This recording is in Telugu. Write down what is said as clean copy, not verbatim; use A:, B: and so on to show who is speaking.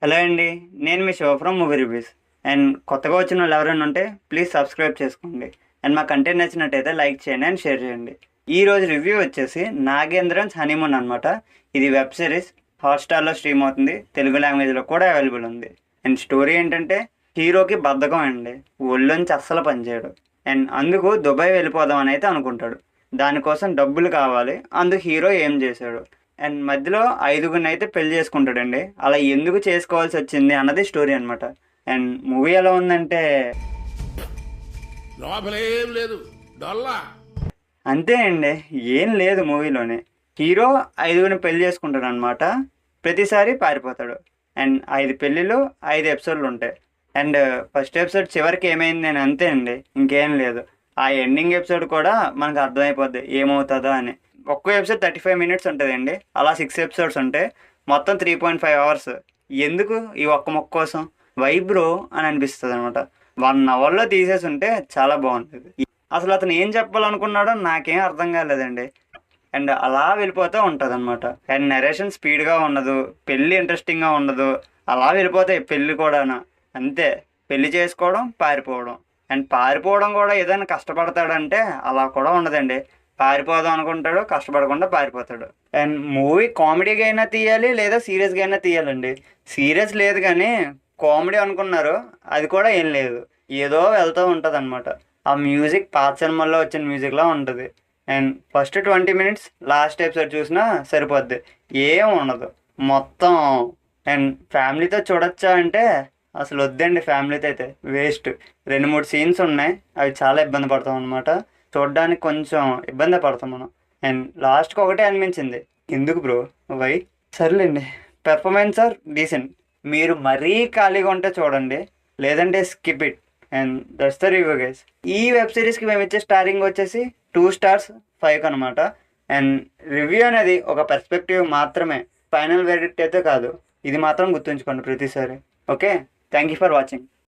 A: హలో అండి. నేను మీ Shiva from movie reviews. And కొత్తగా వచ్చిన వాళ్ళు ఎవరైనా ఉంటే ప్లీజ్ సబ్స్క్రైబ్ చేసుకోండి. అండ్ మా కంటెంట్ నచ్చినట్టయితే లైక్ చేయండి అండ్ షేర్ చేయండి. ఈ రోజు రివ్యూ వచ్చేసి నాగేంద్రన్స్ హనీమూన్ అనమాట. ఇది వెబ్ సిరీస్. హాట్స్టార్లో స్ట్రీమ్ అవుతుంది. తెలుగు లాంగ్వేజ్లో కూడా అవైలబుల్ ఉంది. అండ్ స్టోరీ ఏంటంటే హీరోకి బద్ధకం అండి. ఒళ్ళొంచి అస్సలు పనిచేయడు. అండ్ అందుకు దుబాయ్ వెళ్ళిపోదాం అని అయితే అనుకుంటాడు. దానికోసం డబ్బులు కావాలి. అందుకు హీరో ఏం చేశాడు అండ్ మధ్యలో ఐదుగురిని అయితే పెళ్లి చేసుకుంటాడండి. అలా ఎందుకు చేసుకోవాల్సి వచ్చింది అన్నది స్టోరీ అనమాట. అండ్ మూవీ ఎలా ఉందంటే
B: లోపలేం లేదు డొల్లా.
A: అంతే అండి, ఏం లేదు మూవీలోనే. హీరో ఐదుగురిని పెళ్లి చేసుకుంటాడు అనమాట. ప్రతిసారి పారిపోతాడు. అండ్ 5 పెళ్ళిళ్ళు 5 ఎపిసోడ్లు ఉంటాయి. అండ్ ఫస్ట్ ఎపిసోడ్ చివరికి ఏమైంది అని అంతే అండి, ఇంకేం లేదు. ఆ ఎండింగ్ ఎపిసోడ్ కూడా మనకు అర్థమైపోద్ది ఏమవుతుందో అని. ఒక్కో ఎపిసోడ్ 35 మినిట్స్ ఉంటుందండి. అలా 6 ఎపిసోడ్స్ ఉంటాయి. మొత్తం 3.5 అవర్స్. ఎందుకు ఈ ఒక్క మొక్క కోసం వైబ్రో అని అనిపిస్తుంది అనమాట. 1 అవర్లో తీసేసి ఉంటే చాలా బాగుంటుంది. అసలు అతను ఏం చెప్పాలనుకున్నాడో నాకేం అర్థం కాలేదండి. అండ్ అలా వెళ్ళిపోతూ ఉంటుంది అనమాట. అండ్ నరేషన్ స్పీడ్గా ఉండదు, పెళ్ళి ఇంట్రెస్టింగ్గా ఉండదు. అలా వెళ్ళిపోతాయి పెళ్ళి కూడా. అంతే, పెళ్లి చేసుకోవడం, పారిపోవడం. అండ్ పారిపోవడం కూడా ఏదైనా కష్టపడతాడంటే అలా కూడా ఉండదండి. పారిపోదాం అనుకుంటాడు, కష్టపడకుండా పారిపోతాడు. అండ్ మూవీ కామెడీగా అయినా తీయాలి లేదా సీరియస్గా అయినా తీయాలండి. సీరియస్ లేదు కానీ కామెడీ అనుకున్నారు, అది కూడా ఏం లేదు. ఏదో వెళ్తూ ఉంటుంది అనమాట. ఆ మ్యూజిక్ పాత సినిమాల్లో వచ్చిన మ్యూజిక్లా ఉంటుంది. And first 20 minutes last episode చూసినా సరిపోద్ది. ఏం ఉండదు మొత్తం. అండ్ ఫ్యామిలీతో చూడొచ్చా అంటే అసలు వద్దండి, ఫ్యామిలీతో అయితే వేస్ట్. 2-3 సీన్స్ ఉన్నాయి, అవి చాలా ఇబ్బంది పడతాం అనమాట. చూడడానికి కొంచెం ఇబ్బంది పడతాం మనం. అండ్ లాస్ట్కి ఒకటే అనిపించింది, ఎందుకు బ్రో వై. సర్లేండి, పెర్ఫార్మెన్స్ ఆర్ డీసెంట్. మీరు మరీ ఖాళీగా ఉంటే చూడండి, లేదంటే skip it. And that's the review guys. ఈ వెబ్ సిరీస్కి మేము ఇచ్చే స్టారింగ్ వచ్చేసి 2 స్టార్స్ 5 అనమాట. అండ్ రివ్యూ అనేది ఒక పర్స్పెక్టివ్ మాత్రమే, ఫైనల్ వెర్డిక్ట్ అయితే కాదు. ఇది మాత్రం గుర్తుంచుకోండి ప్రతిసారి. Okay, thank you for watching.